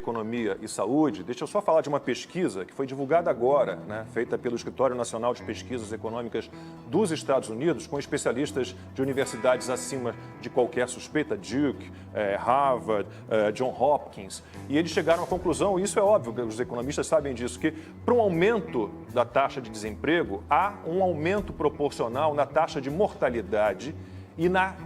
Economia e Saúde, deixa eu só falar de uma pesquisa que foi divulgada agora, né, feita pelo Escritório Nacional de Pesquisas Econômicas dos Estados Unidos, com especialistas de universidades acima de qualquer suspeita, Duke, Harvard, John Hopkins, e eles chegaram à conclusão, e isso é óbvio, os economistas sabem disso, que para um aumento da taxa de desemprego, há um aumento proporcional na taxa de mortalidade e na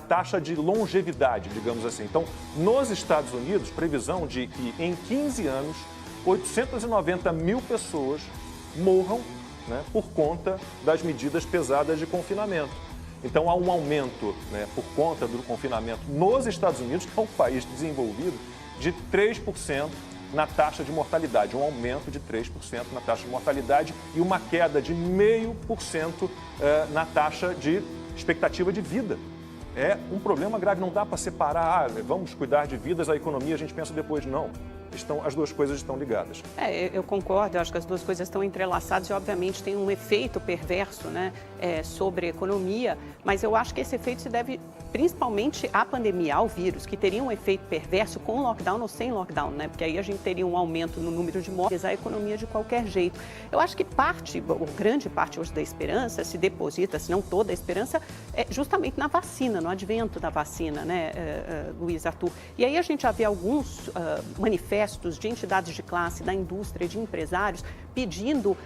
taxa de longevidade, digamos assim. Então, nos Estados Unidos, previsão de que em 15 anos, 890 mil pessoas morram, né, por conta das medidas pesadas de confinamento. Então, há um aumento, né, por conta do confinamento nos Estados Unidos, que é um país desenvolvido, de 3% na taxa de mortalidade, um aumento de 3% na taxa de mortalidade e uma queda de 0,5% na taxa de expectativa de vida. É um problema grave, não dá para separar, vamos cuidar de vidas, a economia a gente pensa depois, não. As duas coisas estão ligadas. Eu concordo, eu acho que as duas coisas estão entrelaçadas e, obviamente, tem um efeito perverso, né, sobre a economia, mas eu acho que esse efeito se deve principalmente à pandemia, ao vírus, que teria um efeito perverso com lockdown ou sem lockdown, né, porque aí a gente teria um aumento no número de mortes, a economia de qualquer jeito. Eu acho que grande parte hoje da esperança se deposita, se não toda a esperança, justamente na vacina, no advento da vacina, né, Luiz Arthur. E aí a gente já vê alguns manifestos de entidades de classe, da indústria, de empresários, pedindo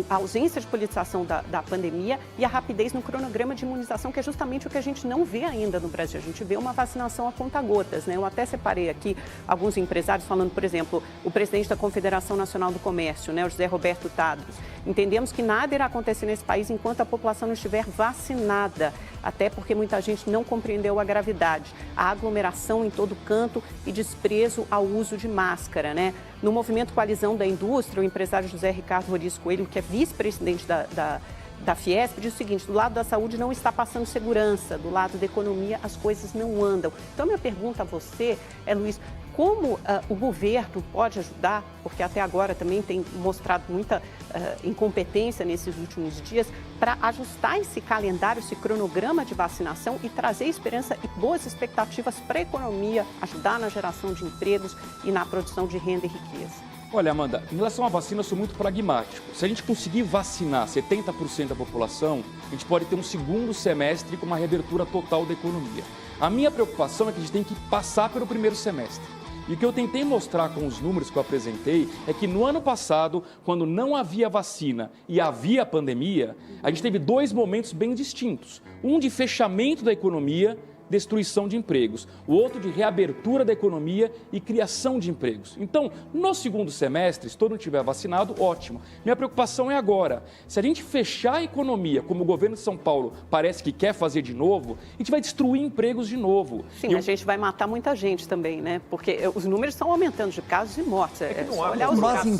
a ausência de politização da pandemia e a rapidez no cronograma de imunização, que é justamente o que a gente não vê ainda no Brasil. A gente vê uma vacinação a conta-gotas, né? Eu até separei aqui alguns empresários falando, por exemplo, o presidente da Confederação Nacional do Comércio, né, o José Roberto Tadros. Entendemos que nada irá acontecer nesse país enquanto a população não estiver vacinada, até porque muita gente não compreendeu a gravidade. A aglomeração em todo canto e desprezo ao uso de máscara, né? No movimento Coalizão da Indústria, o empresário José Ricardo Roriz Coelho, que é vice-presidente da Fiesp, diz o seguinte: do lado da saúde não está passando segurança, do lado da economia as coisas não andam. Então, minha pergunta a você é, Luiz, como o governo pode ajudar, porque até agora também tem mostrado muita incompetência nesses últimos dias, para ajustar esse calendário, esse cronograma de vacinação e trazer esperança e boas expectativas para a economia, ajudar na geração de empregos e na produção de renda e riqueza? Olha, Amanda, em relação à vacina, eu sou muito pragmático. Se a gente conseguir vacinar 70% da população, a gente pode ter um segundo semestre com uma reabertura total da economia. A minha preocupação é que a gente tem que passar pelo primeiro semestre. E o que eu tentei mostrar com os números que eu apresentei é que no ano passado, quando não havia vacina e havia pandemia, a gente teve dois momentos bem distintos. Um de fechamento da economia, destruição de empregos, o outro de reabertura da economia e criação de empregos. Então, no segundo semestre, se todo mundo estiver vacinado, ótimo. Minha preocupação é agora. Se a gente fechar a economia, como o governo de São Paulo parece que quer fazer de novo, a gente vai destruir empregos de novo. Sim, a gente vai matar muita gente também, né? Porque os números estão aumentando de casos e mortes. Olhar os casos,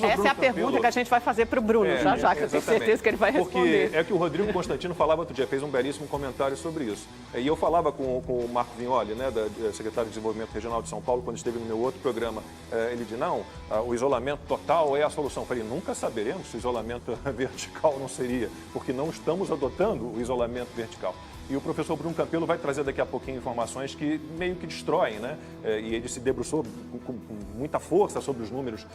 essa é a pergunta que a gente vai fazer para o Bruno, já que eu tenho certeza que ele vai responder. Porque é que o Rodrigo Constantino falava outro dia, fez um belíssimo comentário sobre isso. E eu falava com o Marco Vignoli, né, secretário de Desenvolvimento Regional de São Paulo, quando esteve no meu outro programa. Ele disse, não, o isolamento total é a solução. Eu falei, nunca saberemos se o isolamento vertical não seria, porque não estamos adotando o isolamento vertical. E o professor Bruno Campelo vai trazer daqui a pouquinho informações que meio que destroem, né? E ele se debruçou com muita força sobre os números.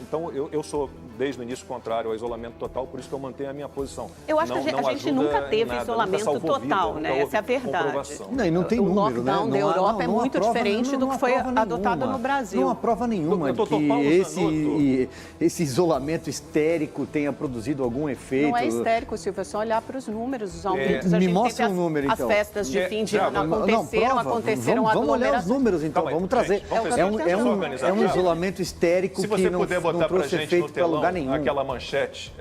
Então, eu sou, desde o início, contrário ao isolamento total, por isso que eu mantenho a minha posição. Eu acho que a gente nunca teve isolamento total, né? Essa é a verdade. Não, e não tem número, né? O lockdown da Europa é muito diferente do que foi adotado no Brasil. Não há prova nenhuma que esse isolamento histérico tenha produzido algum efeito. Não é histérico, Silvia, é só olhar para os números, os aumentos. Me mostra um número, então. As festas de fim de ano aconteceram Vamos olhar os números, então. Vamos trazer. É um isolamento histérico que não trouxe efeito para lugar nenhum. Aquela manchete,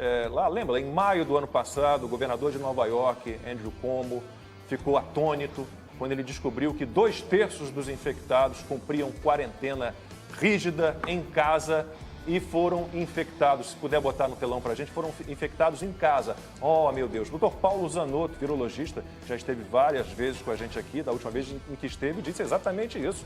lembra, em maio do ano passado, o governador de Nova York, Andrew Cuomo, ficou atônito quando ele descobriu que 2/3 dos infectados cumpriam quarentena rígida em casa e foram infectados, se puder botar no telão para a gente, foram infectados em casa. Oh, meu Deus. Dr. Paulo Zanotto, virologista, já esteve várias vezes com a gente aqui, da última vez em que esteve, disse exatamente isso.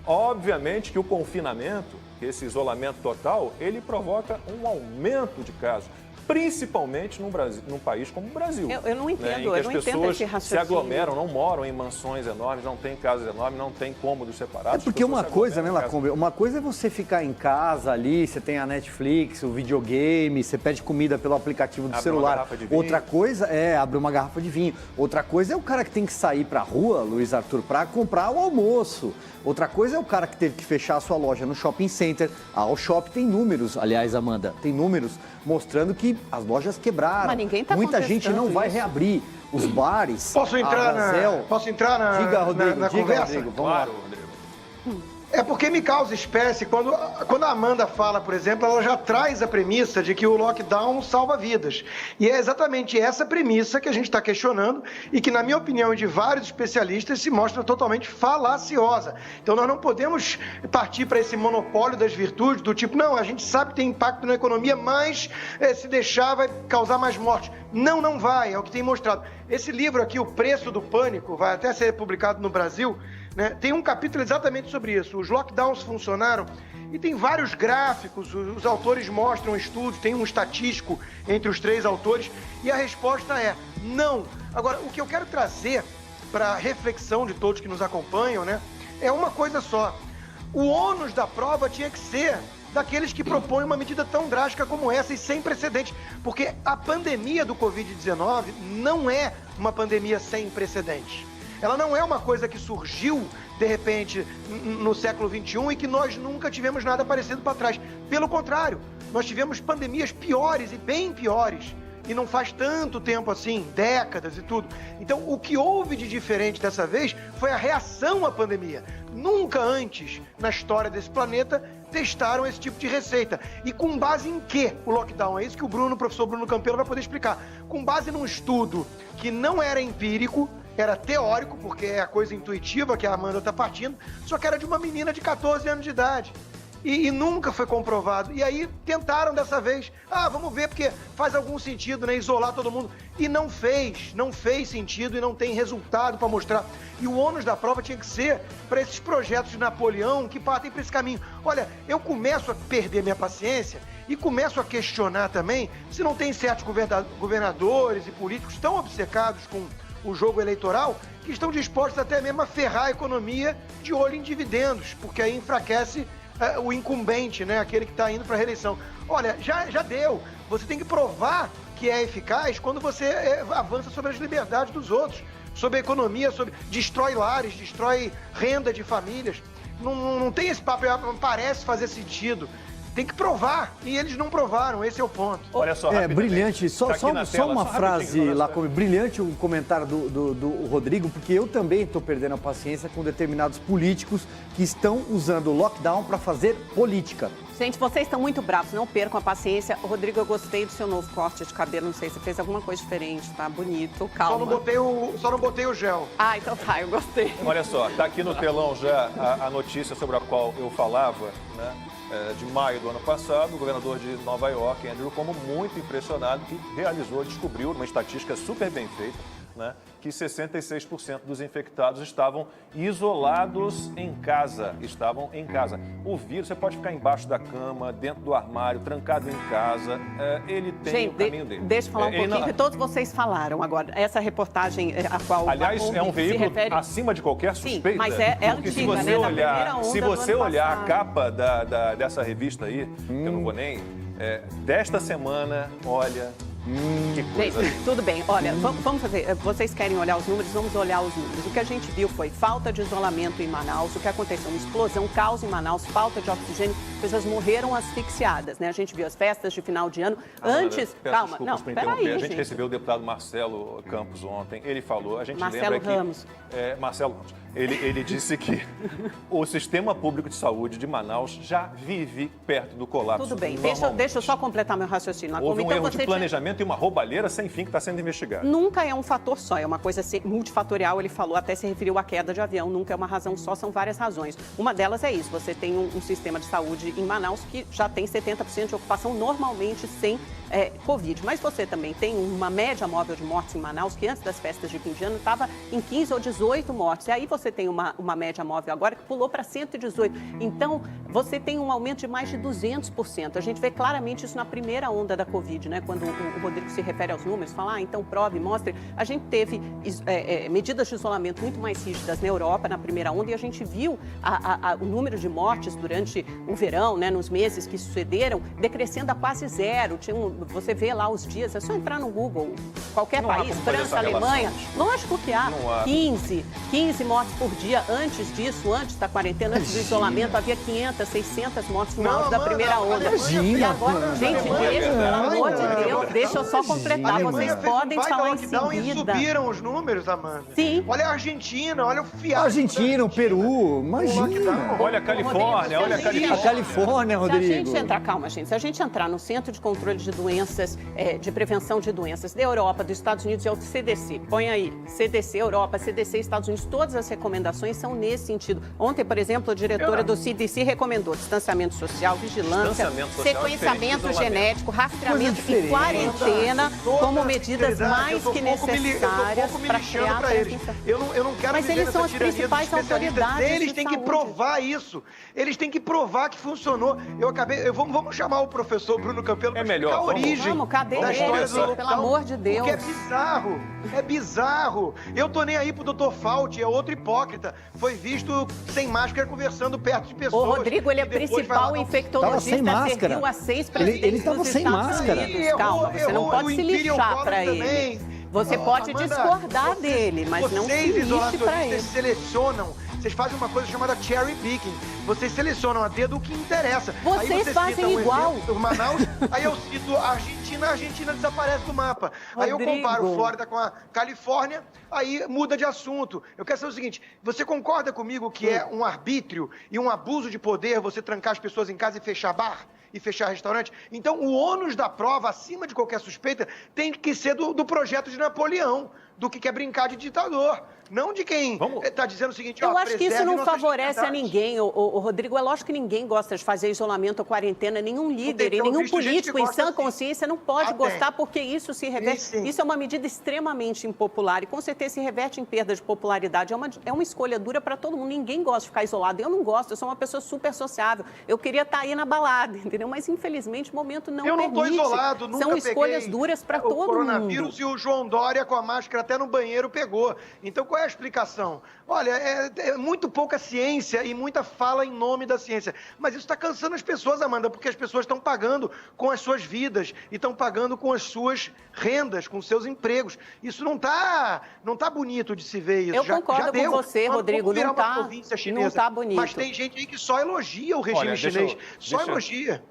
Obviamente que o confinamento, esse isolamento total, ele provoca um aumento de casos, principalmente num país como o Brasil. Eu não entendo, né, em que eu não entendo esse as pessoas se raciocínio. aglomeram, não moram em mansões enormes, não tem casas enormes, não tem cômodos separados. É porque uma coisa, né, Lacombe, uma coisa é você ficar em casa ali, você tem a Netflix, o videogame, você pede comida pelo aplicativo do celular. Outra coisa é abrir uma garrafa de vinho. Outra coisa é o cara que tem que sair pra rua, Luiz Arthur, pra comprar o almoço. Outra coisa é o cara que teve que fechar a sua loja no shopping center. A Allshop tem números, aliás, Amanda, tem números mostrando que as lojas quebraram. Mas ninguém tá Muita gente não vai reabrir. Os bares. Posso entrar na Diga, Rodrigo, conversa? Rodrigo, vamos Claro, lá. Rodrigo. É porque me causa espécie quando a Amanda fala, por exemplo, ela já traz a premissa de que o lockdown salva vidas. E é exatamente essa premissa que a gente está questionando e que, na minha opinião e de vários especialistas, se mostra totalmente falaciosa. Então nós não podemos partir para esse monopólio das virtudes, do tipo, não, a gente sabe que tem impacto na economia, mas se deixar vai causar mais mortes. Não, não vai, é o que tem mostrado. Esse livro aqui, O Preço do Pânico, vai até ser publicado no Brasil, né? Tem um capítulo exatamente sobre isso. Os lockdowns funcionaram e tem vários gráficos, os autores mostram estudos, tem um estatístico entre os três autores e a resposta é não. Agora, o que eu quero trazer para a reflexão de todos que nos acompanham, né, é uma coisa só. O ônus da prova tinha que ser daqueles que propõem uma medida tão drástica como essa e sem precedentes, porque a pandemia do Covid-19 não é uma pandemia sem precedentes. Ela não é uma coisa que surgiu, de repente, no século XXI e que nós nunca tivemos nada parecido para trás. Pelo contrário, nós tivemos pandemias piores e bem piores. E não faz tanto tempo assim, décadas e tudo. Então, o que houve de diferente dessa vez foi a reação à pandemia. Nunca antes, na história desse planeta, testaram esse tipo de receita. E com base em quê o lockdown? É isso que o professor Bruno Campelo vai poder explicar. Com base num estudo que não era empírico, era teórico, porque é a coisa intuitiva que a Amanda está partindo, só que era de uma menina de 14 anos de idade. E nunca foi comprovado. E aí tentaram dessa vez. Vamos ver, porque faz algum sentido, né? Isolar todo mundo. E não fez sentido e não tem resultado para mostrar. E o ônus da prova tinha que ser para esses projetos de Napoleão que partem para esse caminho. Olha, eu começo a perder minha paciência e começo a questionar também se não tem certos governadores e políticos tão obcecados com o jogo eleitoral que estão dispostos até mesmo a ferrar a economia de olho em dividendos, porque aí enfraquece o incumbente, né? Aquele que está indo para a reeleição. Olha, já deu. Você tem que provar que é eficaz quando você avança sobre as liberdades dos outros, sobre a economia, destrói lares, destrói renda de famílias. Não tem esse papo, parece fazer sentido. Tem que provar, e eles não provaram, esse é o ponto. Olha só, brilhante, só uma frase, Lacombe, brilhante o comentário do Rodrigo, porque eu também estou perdendo a paciência com determinados políticos que estão usando o lockdown para fazer política. Gente, vocês estão muito bravos, não percam a paciência. Rodrigo, eu gostei do seu novo corte de cabelo, não sei se você fez alguma coisa diferente, tá bonito, calma. Só não botei o gel. Então tá, eu gostei. Olha só, tá aqui no telão já a notícia sobre a qual eu falava, né? De maio do ano passado, o governador de Nova York, Andrew Cuomo, muito impressionado, que descobriu uma estatística super bem feita, né, que 66% dos infectados estavam isolados em casa, O vírus, você pode ficar embaixo da cama, dentro do armário, trancado em casa, ele tem o caminho dele. Deixa eu falar um pouquinho que todos vocês falaram agora. Essa reportagem a qual aliás, é um veículo acima de qualquer suspeita. Sim, mas é antiga, né? Se você olhar a capa dessa revista aí, eu não vou nem... desta semana, olha... que coisa. Gente, tudo bem. Olha, vamos fazer. Vocês querem olhar os números? Vamos olhar os números. O que a gente viu foi falta de isolamento em Manaus. O que aconteceu? Uma explosão, caos em Manaus, falta de oxigênio. Pessoas morreram asfixiadas, né? A gente viu as festas de final de ano. Antes... Calma, não, peraí, a gente recebeu o deputado Marcelo Campos ontem. Ele falou, a gente Marcelo lembra Ramos. que... Marcelo Ramos. Ele disse que o sistema público de saúde de Manaus já vive perto do colapso. Tudo bem, deixa eu só completar meu raciocínio. Houve um erro de planejamento e uma roubalheira sem fim que está sendo investigada. Nunca é um fator só, é uma coisa multifatorial, ele falou, até se referiu à queda de avião, nunca é uma razão só, são várias razões. Uma delas é isso, você tem um sistema de saúde em Manaus que já tem 70% de ocupação normalmente sem Covid, mas você também tem uma média móvel de mortes em Manaus que antes das festas de fim de ano estava em 15 ou 18 mortes, e aí você você tem uma média móvel agora que pulou para 118. Então, você tem um aumento de mais de 200%. A gente vê claramente isso na primeira onda da Covid, né? Quando o Rodrigo se refere aos números, fala, então prove, mostre. A gente teve medidas de isolamento muito mais rígidas na Europa na primeira onda e a gente viu o número de mortes durante o verão, né? Nos meses que sucederam, decrescendo a quase zero. Você vê lá os dias, é só entrar no Google, qualquer país, França, Alemanha, lógico que há. 15 mortes por dia antes disso, antes da quarentena, antes do isolamento, havia 500, 600 mortes no auge da primeira onda. E agora, gente, pelo amor de Deus, deixa eu só completar, vocês podem falar em seguida. E subiram os números, Amanda. Sim. Olha a Argentina, olha o fiasco. Argentina, o Peru, imagina. Olha a Califórnia, olha a Califórnia. A Califórnia, Rodrigo. Se a gente entrar, calma, gente, se a gente entrar no Centro de Controle de Doenças, de Prevenção de Doenças da Europa, dos Estados Unidos, é o CDC. Põe aí, CDC Europa, CDC Estados Unidos, todas as recomendações são nesse sentido. Ontem, por exemplo, a diretora do CDC recomendou distanciamento social, vigilância, sequenciamento genético, rastreamento e quarentena como medidas mais que necessárias para criar eles. Eu não quero. Mas eles são as principais autoridades. Eles têm que provar isso. Eles têm que provar que funcionou. Vamos chamar o professor Bruno Campelo para explicar a origem. Vamos, cadê da história do lockdown, pelo amor de Deus. Porque é bizarro. Eu tô nem aí pro Dr. Fauci, é outro hipócrita. Foi visto sem máscara conversando perto de pessoas. O Rodrigo, ele é principal infectologista, serviu a 6 presidentes ele estava sem máscara. Calma, você não pode se lixar para ele. Você pode discordar dele, mas não se lixe para ele. Vocês selecionam, vocês fazem uma coisa chamada cherry picking. Vocês selecionam a dedo o que interessa. Vocês fazem igual. Manaus, aí eu cito a Argentina desaparece do mapa. Aí eu comparo Flórida com a Califórnia, aí muda de assunto. Eu quero saber o seguinte, você concorda comigo que é um arbítrio e um abuso de poder você trancar as pessoas em casa e fechar bar? E fechar restaurante? Então, o ônus da prova, acima de qualquer suspeita, tem que ser do projeto de Napoleão, do que quer brincar de ditador. Não de quem está dizendo o seguinte... Eu acho que isso não favorece a ninguém, o Rodrigo. É lógico que ninguém gosta de fazer isolamento ou quarentena, nenhum líder e nenhum político em sã consciência não pode gostar, porque isso se reverte. Isso é uma medida extremamente impopular e com certeza se reverte em perda de popularidade. É uma escolha dura para todo mundo. Ninguém gosta de ficar isolado. Eu não gosto, eu sou uma pessoa super sociável. Eu queria estar aí na balada, entendeu? Mas infelizmente o momento não permite. Eu não estou isolado, nunca São escolhas duras para todo mundo. O coronavírus e o João Dória com a máscara até no banheiro pegou. Então qual é a explicação? Olha, é muito pouca ciência e muita fala em nome da ciência. Mas isso está cansando as pessoas, Amanda, porque as pessoas estão pagando com as suas vidas e estão pagando com as suas rendas, com seus empregos. Isso não tá bonito de se ver isso. Eu concordo com você, Rodrigo, não está bonito. Mas tem gente aí que só elogia o regime chinês. Só elogia.